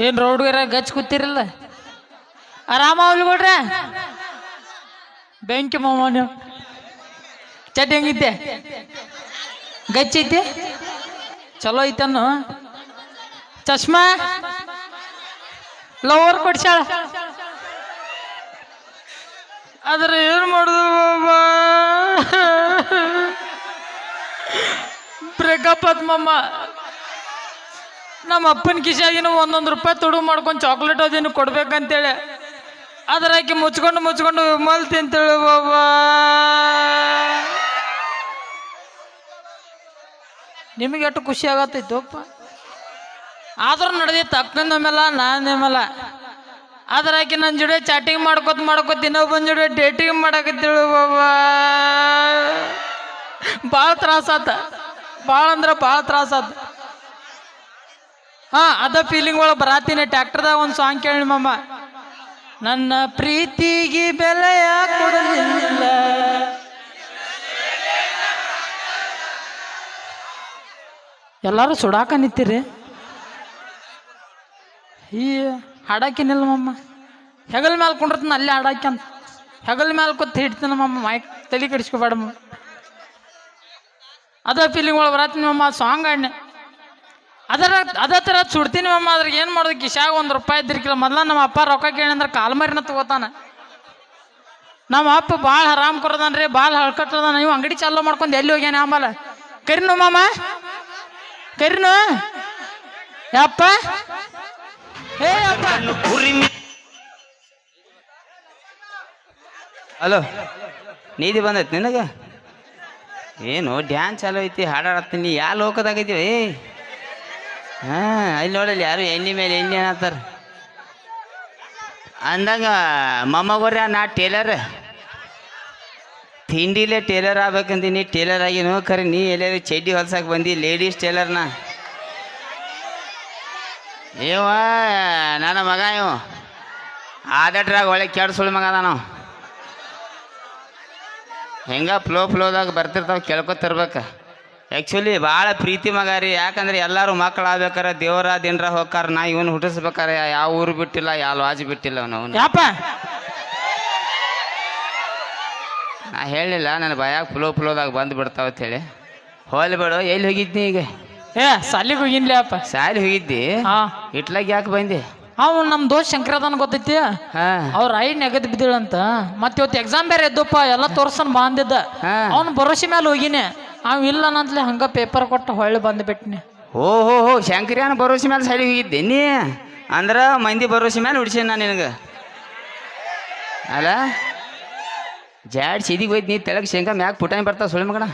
ಏನ್ ರೋಡ್ಗಾರ ಗಚ್ ಕೂತಿರಲ್ಲ ಆರಾಮ ಅವಲ್ಗೊಡ್ರೆ ಬೆಂಕಿ ಮಾಮನ ಚಟ್ ಹೆಂಗಿದ್ದೆ ಗಚ್ಚೈತಿ ಚಲೋ ಐತನ್ನು ಚಶ್ಮಾ ಲವರ್ ಕೊಡ್ಸಾಳ ಆದ್ರ ಏನ್ ಮಾಡುದು ಬಾಬಾ ಬ್ರೇಕಪ್ ಆತ್ ಮಮ್ಮ ನಮ್ಮ ಅಪ್ಪನ ಕಿಶಾಗಿನ ₹1 ತುಡು ಮಾಡ್ಕೊಂಡು ಚಾಕ್ಲೇಟ್ ಅದೇನು ಕೊಡ್ಬೇಕಂತೇಳಿ ಅದ್ರಾಕಿ ಮುಚ್ಕೊಂಡು ವಿಮಲ್ ತಿಂತೇಳಿ ಬಾಬಾ ನಿಮಗೆ ಎಷ್ಟು ಖುಷಿ ಆಗತ್ತೈತಪ್ಪ ಆದ್ರೂ ನಡೆದಿತ್ತು ಅಕ್ಕನ ಮೇಲೆ ನಾನೇಮಲ್ಲ ಅದ್ರಾಕಿ ನನ್ನ ಜೋಡಿ ಚಾಟಿಂಗ್ ಮಾಡ್ಕೋತ ಇನ್ನೊಬ್ಬನ ಜೋಡಿ ಡೇಟಿಂಗ್ ಮಾಡಕತ್ತೇಳು ಬಾಬಾ ಭಾಳ ತ್ರಾಸಾತ ಭಾಳ ಅಂದ್ರೆ ಭಾಳ ತ್ರಾಸಾತ ಅದ ಫೀಲಿಂಗ್ ಒಳಗೆ ಬರಾತೀನಿ ಟ್ಯಾಕ್ಟರ್ದಾಗ ಒಂದು ಸಾಂಗ್ ಕೇಳಿ ಮಮ್ಮ ನನ್ನ ಪ್ರೀತಿಗೆ ಬೆಲೆಯ ಕೊಡಲಿಲ್ಲ ಎಲ್ಲರೂ ಸುಡಾಕ ನಿಂತೀರಿ ಈ ಹಾಡಾಕಿನಿಲ್ಲ ಮಮ್ಮ ಹೆಗಲ ಮೇಲೆ ಕುಂಡಿರ್ತೀನಿ ಅಲ್ಲೇ ಹಾಡಾಕ್ಯಂತ ಹೆಗಲ ಮೇಲೆ ಕೂತ್ ಹಿಡ್ತೀನಿ ಮಮ್ಮ ಮೈಕ್ ತಲೆ ಕೆಡಿಸ್ಕೋಬೇಡ ಮಮ್ಮ ಅದ ಫೀಲಿಂಗ್ ಒಳಗೆ ಬರತ್ತೀನಿ ಮಮ್ಮ ಸಾಂಗ್ ಆಡ್ನೆ ಅದೇ ಥರ ಸುಡ್ತೀನಿ ಮಮ್ಮ ಅದ್ರಾಗ ಏನು ಮಾಡೋದು ಕಿಶಾಗ ₹1 ಇದ್ದಿರ್ಕಿಲ್ಲ ಮೊದಲ ನಮ್ಮ ಅಪ್ಪ ರೊಕ್ಕ ಕೇಳಿದ್ರೆ ಕಾಲ್ಮರಿನ ತಗೋತಾನ ನಮ್ಮ ಅಪ್ಪ ಭಾಳ ಹರಾಮ್ ಕೊರದಾನ್ರಿ ಭಾಳ ಹಳ್ಕಟ್ಟದ ನೀವು ಅಂಗಡಿ ಚಾಲೂ ಮಾಡ್ಕೊಂಡು ಎಲ್ಲಿ ಹೋಗ್ಯಾನ ಆಮೇಲೆ ಕರಿನು ಮಾಮ ಕರಿನು ಯಪ್ಪ ಹೇ ಅಪ್ಪ ಹಲೋ ನೀದಿ ಬಂದೈತಿ ನಿನಗೆ ಏನು ಡ್ಯಾನ್ಸ್ ಚಾಲೋ ಐತಿ ಹಾಡಾಡತ್ತೀನಿ ಯಾ ಲೋಕದಾಗೈತಿವಿ ಅಲ್ಲಿ ನೋಡಲ್ಲಿ ಯಾರು ಎಣ್ಣೆ ಮೇಲೆ ಎಣ್ಣೆ ಅನ್ನತ್ತಾರ ಅಂದಾಗ ಮೊಮ್ಮಗೋರ್ಯ ನಾ ಟೇಲರ್ ತಿಂಡಿಲೇ ಟೇಲರ್ ಆಗ್ಬೇಕಂತೀನಿ ಟೇಲರ್ ಆಗಿನೋ ಖರೆ ನೀ ಎಲ್ಲರೂ ಚಡ್ಡಿ ಹೊಲ್ಸಕ್ಕೆ ಬಂದು ಲೇಡೀಸ್ ಟೇಲರ್ನ ಇವ ನನ್ನ ಮಗ ಇವ ಆದಟ್ರಾಗ ಒಳ್ಳೆ ಕೆಡ್ ಸುಳ್ಳು ಮಗ ಅದ ನಾವು ಹೆಂಗ ಫ್ಲೋದಾಗ ಬರ್ತಿರ್ತಾವೆ ಕೇಳ್ಕೊತಿರ್ಬೇಕು ಆ್ಯಕ್ಚುಲಿ ಭಾಳ ಪ್ರೀತಿ ಮಗ ರೀ ಯಾಕಂದ್ರೆ ಎಲ್ಲರೂ ಮಕ್ಕಳು ಆಗ್ಬೇಕಾರೆ ದೇವರ ದಿನರ ಹೋಗ್ಕಾರ ನಾ ಇವನು ಹುಟ್ಟಿಸ್ಬೇಕಾರೆ ಯಾವ ಊರು ಬಿಟ್ಟಿಲ್ಲ ಯಾವ ಲಾಜ್ ಬಿಟ್ಟಿಲ್ಲ ಅವನು ಯಾಪ ನಾ ಹೇಳಿಲ್ಲ ನನ್ನ ಭಯಾಗ ಫ್ಲೋದಾಗ ಬಂದು ಬಿಡ್ತಾವ ಅಂತೇಳಿ ಹೋಲಿ ಬಿಡು ಎಲ್ಲಿ ಹೋಗಿದ್ನಿ ಈಗ ಸಾಲಿಗೆ ಹೋಗಿನ್ಲಿ ಅಪ್ಪ ಸಾಲಿ ಹೋಗಿದ್ದಿ ಇಟ್ಲಾಗ ಯಾಕೆ ಬಂದೆ ಅವ್ ನಮ್ಮ ದೋಸ್ತ್ ಶಂಕರದನ್ ಗೊತ್ತೈತಿ ಅವ್ರ ಐ ನೆಗದ್ ಬಿದ್ದಿಳಂತ ಮತ್ತೆ ಇವತ್ತು ಎಕ್ಸಾಮ್ ಬೇರೆ ಎದ್ದಪ್ಪ ಎಲ್ಲ ತೋರ್ಸನ್ ಬಂದಿದ್ದ ಅವ್ನ ಭರೋಸೆ ಮೇಲೆ ಹೋಗಿನಿ ಅವ್ ಇಲ್ಲ ಅನ್ನತ್ಲೆ ಹಂಗ ಪೇಪರ್ ಕೊಟ್ಟು ಹೊಳ್ಳಿ ಬಂದ್ಬಿಟ್ನಿ ಓಹೋ ಶಂಕರ್ಯಾನ ಭರೋಸೆ ಮೇಲೆ ಸಾಲಿ ಹೋಗಿದ್ದೆ ನೀ ಅಂದ್ರೆ ಮಂದಿ ಭರೋಸೆ ಮೇಲೆ ಉಡ್ಸೇನಿ ನಾನು ನಿನಗೆ ಅಲ್ಲ ಜಾಡ್ ಸಿದಿಗೆ ಹೋಯ್ತು ನೀ ತೆಳಗೆ ಶೇಂಗಾ ಮ್ಯಾಗ ಪುಟಾಣಿ ಬರ್ತಾವ ಸುಳ್ಳು ಮಗಣ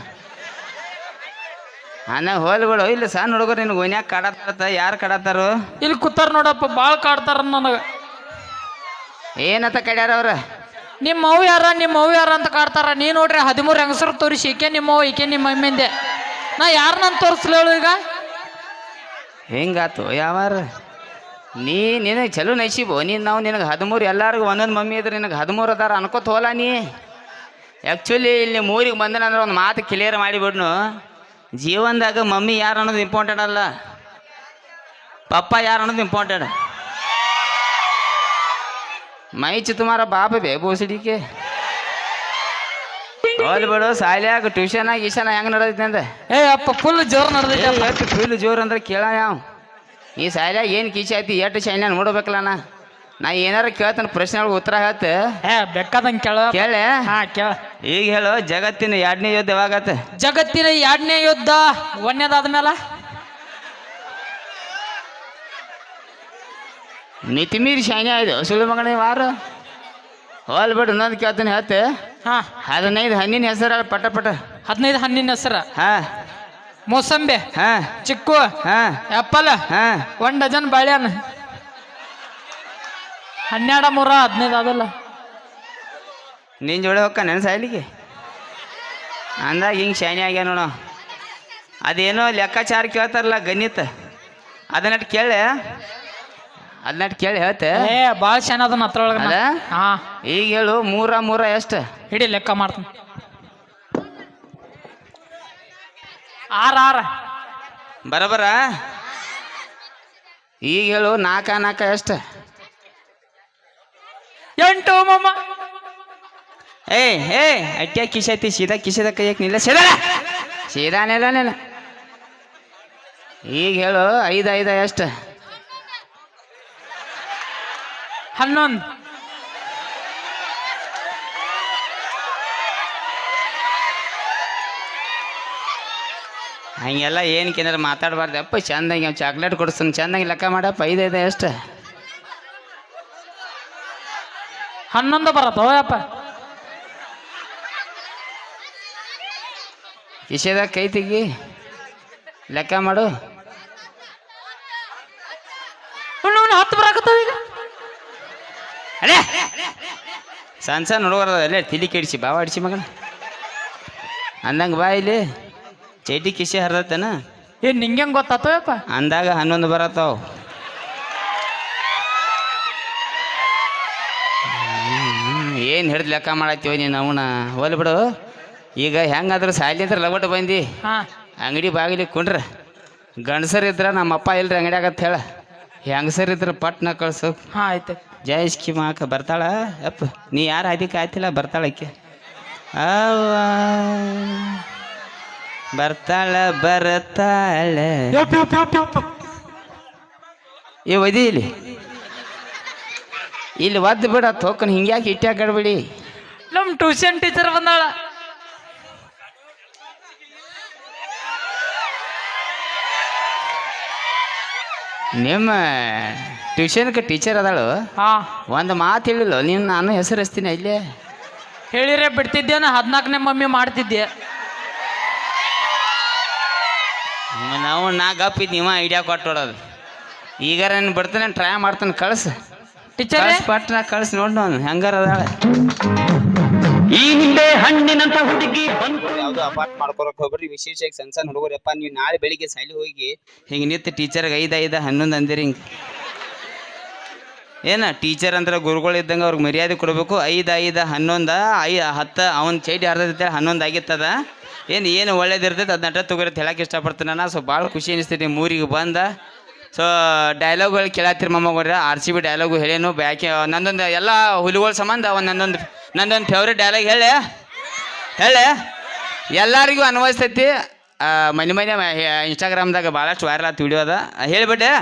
ಅನ್ನ ಹೋಲ್ ಬಿಡು ಇಲ್ಲ ಸಣ್ಣ ಹುಡುಗರು ನಿನಗೆ ಓನ್ಯಾಗ ಕಾಡತ್ತಾರ ಯಾರು ಕಾಡತ್ತಾರು ಇಲ್ಲಿ ಕೂತಾರ ನೋಡಪ್ಪ ಭಾಳ ಕಾಡ್ತಾರ ನನಗೆ ಏನತ್ತ ಕಡ್ಯಾರ ಅವ್ರ ನಿಮ್ಮ ಅವ್ವ ಯಾರ ಅಂತ ಕಾಡ್ತಾರ ನೀ ನೋಡ್ರಿ 13 ಹೆಂಗಸರು ತೋರಿಸಿ ಈಕೆ ನಿಮ್ಮವ್ವ ಈಕೆ ನಿಮ್ಮ ಅಮ್ಮಿಂದೆ ನಾ ಯಾರನ್ನ ತೋರಿಸ್ಲಿ ಹೇಳು ಈಗ ಹೆಂಗಾತು ಯಾವಾರ ನಿನಗೆ ಚಲೋ ನೈಸಿಬೋ ನಾವು ನಿನಗೆ 13 ಎಲ್ಲರಿಗೂ ಒಂದೊಂದು ಮಮ್ಮಿ ಇದ್ರೆ ನಿನಗೆ 13 ಅದಾರ ಅನ್ಕೋತ ಹೋಲ ನೀ ಆ್ಯಕ್ಚುಲಿ ಇಲ್ಲಿ ಮೂರಿಗೆ ಬಂದನಂದ್ರೆ ಒಂದು ಮಾತು ಕ್ಲಿಯರ್ ಮಾಡಿಬಿಡ್ನು ಜೀವನದಾಗ ಮಮ್ಮಿ ಯಾರು ಅನ್ನೋದು ಇಂಪಾರ್ಟೆಂಟ್ ಅಲ್ಲ ಪಪ್ಪ ಯಾರು ಅನ್ನೋದು ಇಂಪಾರ್ಟೆಂಟ್ ಮೈಚು ತುಮಾರ ಬಾಪ ಬೇ ಬೋಸಡಿಕೆ ಹೋಲ್ ಬಿಡು ಸಾಲ್ಯಾಗ ಟ್ಯೂಷನ್ ಗೀಷನ್ ಹೆಂಗೆ ನಡೆದೈತಿ ಅಂದೆ ಅಪ್ಪ ಫುಲ್ ಜೋರು ನಡೆದೈತಿ ಫುಲ್ ಜೋರು ಅಂದ್ರೆ ಕೇಳ ಯಾವ ಈ ಸಾಲ್ಯಾಗ ಏನು ಕೀಚಿ ಆಯ್ತು ಎಷ್ಟು ಶೈನ್ಯ ನೋಡ್ಬೇಕಲ್ಲ ನಾ ಏನಾರ ಕೇಳ್ತಾನೆ ಪ್ರಶ್ನೆಗಳಿಗೆ ಉತ್ತರ ಹೇಳ್ತೆ ಬೇಕಾದಂಗೆ ಕೇಳೆ ಕೇಳ ಈಗ ಹೇಳು ಜಗತ್ತಿನ 2ನೇ ಯುದ್ಧ ಯಾವಾಗತ್ತ ಜಗತ್ತಿನ 2ನೇ ಯುದ್ಧ 1ನೇದಾದ್ಮೇಲೆ ಮಿತಿಮೀರಿ ಶೈನ್ಯ ಆಯ್ತು ಸುಳ್ಳು ಮಗನೇ ವಾರ ಹೋಲ್ ಬಿಡು ಇನ್ನೊಂದು ಕೇಳ್ತಾನೆ ಹೇಳ್ತೆ 15 ಹಣ್ಣಿನ ಹೆಸರು ಪಟ 15 ಹಣ್ಣಿನ ಹೆಸರು ಮೋಸಂಬಿ ಚಿಕ್ಕು ಆ್ಯಪಲ್ 1 ಡಜನ್ ಬಾಳೆಹಣ್ಣು 12 3 15 ಅದಲ್ಲ ನಿನ್ನ ಜೋಡಿ ಹೋಗ್ಕ ನನ್ನ ಸಾಯ್ಲಿಗೆ ಅಂದಾಗ ಹಿಂಗೆ ಶೈನಿ ಆಗ್ಯ ನೋಡು ಅದೇನೋ ಲೆಕ್ಕಾಚಾರ ಕೇಳ್ತಾರಲ್ಲ ಗಣಿತ ಅದನ್ನಟ್ಟು ಕೇಳಿ ಹೇಳ್ತೆ ಭಾಳ ಶಾನೆ ಅದನ್ನ ಹತ್ರೊಳಗ ಈಗ ಹೇಳು 3 ಎಷ್ಟು ಹಿಡಿ ಲೆಕ್ಕ ಮಾಡ್ತೀನಿ 6 ಬರಬರ ಈಗ ಹೇಳು ನಾಲ್ಕ ಎಷ್ಟು 8 ಮಾಮ. ಏ ಅಟ್ಯಾಗ ಕಿಸೈತಿ ಸೀದಾ ಕಿಸದ ಕೈಯಕ್ಕೆ ನಿಲ್ಲ ಸೀದಾ ನೆಲ ಈಗ ಹೇಳು 5 ಎಷ್ಟು 11. ಹಂಗೆಲ್ಲ ಏನಕ್ಕೇನಾರ ಮಾತಾಡಬಾರ್ದು ಅಪ್ಪ. ಚಂದಂಗೆ ಚಾಕ್ಲೇಟ್ ಕೊಡಿಸ್ತಾನೆ, ಚಂದಂಗೆ ಲೆಕ್ಕ ಮಾಡಪ್ಪ. 5 ಎಷ್ಟು 11 ಬರತ್ತೋ ಯಪ್ಪ. ಕಿಶೆದಾಗ ಕೈ ತೆಗಿ, ಲೆಕ್ಕ ಮಾಡು. 10 ಬರಾಕತ್ತಾವ ಈಗ. ಅಲ್ಲೇ ಸಣ್ಣ ಹುಡುಗರ ಅಲ್ಲೇ ತಿಳಿ ಕೆಡಿಸಿ ಬಾವ ಅಡಿಸಿ ಮಗನ ಅಂದಂಗೆ ಬಾ ಇಲ್ಲಿ. ಚೈಟಿ ಕಿಶೆ ಹರಿದತ್ತೇನ ನಿಂಗೆ ಗೊತ್ತಾತೋ ಯಪ್ಪ. ಅಂದಾಗ 11 ಬರತ್ತಾವ. ಏನು ಹಿಡ್ದು ಲೆಕ್ಕ ಮಾಡತ್ತೀವ ನೀನು ಅವನ ಹೋಲ್ ಬಿಡು. ಈಗ ಹೆಂಗಾದ್ರೂ ಸಾಲಿ ಅಂತ ಲಗಟ್ಟು ಬಂದು ಅಂಗಡಿ ಬಾಗಿಲಿ ಕುಂಡ್ರ. ಗಂಡಸರಿದ್ರ ನಮ್ಮಪ್ಪ ಇಲ್ರಿ ಅಂಗಡಿ ಆಗತ್ತ ಹೇಳ. ಹೆಂಗಸರಿದ್ರ ಪಟ್ನ ಕಳ್ಸು. ಹಾಂ ಆಯ್ತು. ಜಯಸ್ಕಿ ಮಾಕ ಬರ್ತಾಳ ಅಪ್ಪ. ನೀ ಯಾರು ಅದಕ್ಕೆ ಆಯ್ತಿಲ್ಲ ಬರ್ತಾಳಕ್ಕೆ. ಬರ್ತಾಳ ಏ ಒದಿ ಇಲ್ಲಿ ಒದ್ದು ಬಿಡ ತೋಕನ್ ಹಿಂಗ್ಯಾಕೆ ಇಟ್ಟಾಕಡ್ಬೇಡಿ. ನಮ್ಮ ಟ್ಯೂಷನ್ ಟೀಚರ್ ಬಂದಾಳ. ನಿಮ್ಮ ಟ್ಯೂಷನ್ಗೆ ಟೀಚರ್ ಅದಾಳು. ಒಂದು ಮಾತು ಹೇಳಿಲ್ಲ ನೀನು. ನಾನು ಹೆಸರು ಹಚ್ತೀನಿ ಇಲ್ಲೇ. ಹೇಳಿರೇ ಬಿಡ್ತಿದ್ದೆ. 14ನೇ ಮಮ್ಮಿ ಮಾಡ್ತಿದ್ದೆ. ನಾವು ನಾ ಗಪ್ಪಿದ್ದು ನೀವ ಐಡಿಯಾ ಕೊಟ್ಟೋಡೋದು. ಈಗ ನಾನು ಬಿಡ್ತಾನೆ, ಟ್ರೈ ಮಾಡ್ತಾನೆ. ಕಳ್ಸು ಟೀಚರ್, ಪಟ್ನ ಕಳ್ಸಿ ನೋಡಿ ನಾನು ಹೆಂಗಾರ ಅದಾಳೆ. ಈ ಹಿಂದೆ ಹಣ್ಣಿನಂತ ಹುಡುಗಿ ಯಾವ್ದು ಅಪಾರ್ಟ್ ಮಾಡ್ಕೊಳಕ್ ಹೋಗ್ರಿ. ವಿಶೇಷವಾಗಿ ಸಣ್ಣ ಹುಡುಗರಪ್ಪ, ನೀವು ನಾಳೆ ಬೆಳಿಗ್ಗೆ ಸಾಲಿ ಹೋಗಿ ಹಿಂಗೆ ನಿಂತು ಟೀಚರ್ಗೆ 5 11 ಅಂದಿರಿ. ಹಿಂಗೆ ಏನ ಟೀಚರ್ ಅಂದ್ರೆ ಗುರುಗಳು ಇದ್ದಂಗೆ ಅವ್ರಿಗೆ ಮರ್ಯಾದೆ ಕೊಡಬೇಕು. 5 11 10 ಅವ್ನ ಚೈಟಿ ಹರಿದೈತೆ 11 ಆಗಿತ್ತದ. ಏನು ಒಳ್ಳೇದಿರ್ತೈತೆ ಅದು ನಟ ತಗೋರಿ ಹೇಳಕ್ಕೆ ಇಷ್ಟಪಡ್ತೀನಿ ನಾನು. ಸೊ ಭಾಳ ಖುಷಿ ಅನಿಸ್ತೈತಿ ನಿಮ್ಮ ಊರಿಗೆ ಬಂದ. ಸೊ ಡೈಲಾಗ್ಗಳು ಕೇಳತ್ತೀರಿ ಮಮ್ಮಗೋಡ್ರಿ. RCB ಡೈಲಾಗು ಹೇಳೇನು ಬ್ಯಾಕೆ ನಂದೊಂದು ಎಲ್ಲ ಹುಲಿಗಳ ಸಂಬಂಧ ನಂದೊಂದು ಫೇವ್ರೇಟ್ ಡೈಲಾಗ್ ಹೇಳಿ ಎಲ್ಲರಿಗೂ ಅನ್ವಯಿಸ್ತೈತಿ. ಮನೆ ಇನ್ಸ್ಟಾಗ್ರಾಮ್ದಾಗ ಭಾಳಷ್ಟು ವೈರಲ್ ಆಯ್ತು ವಿಡಿಯೋ ಅದ. ಹೇಳಿಬಿಟ್ಟೆ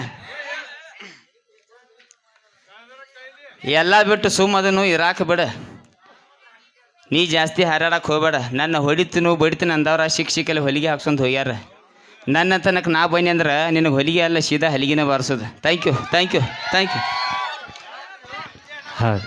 ಎಲ್ಲ ಬಿಟ್ಟು ಸುಮ್ಮದನ್ನು ಇರಾಕ ಬಿಡ. ನೀ ಜಾಸ್ತಿ ಹಾರಾಡಕ್ಕೆ ಹೋಗ್ಬೇಡ. ನನ್ನ ಹೊಡಿತೀನಿ ಬಡಿತೀನಿ ಅಂದವ್ರ ಶಿಕ್ಷಕಲ್ಲಿ ಹೊಲಿಗೆ ಹಾಕ್ಸೊಂದು ಹೋಗ್ಯಾರ. ನನ್ನ ತನಕ ನಾ ಬನ್ನಿ ಅಂದ್ರೆ ನಿನಗೆ ಹೊಲಿಗೆ ಅಲ್ಲ ಸೀದಾ ಹಲಿಗೆನೇ ಬಾರಿಸೋದು. Thank you. ಹೌದು.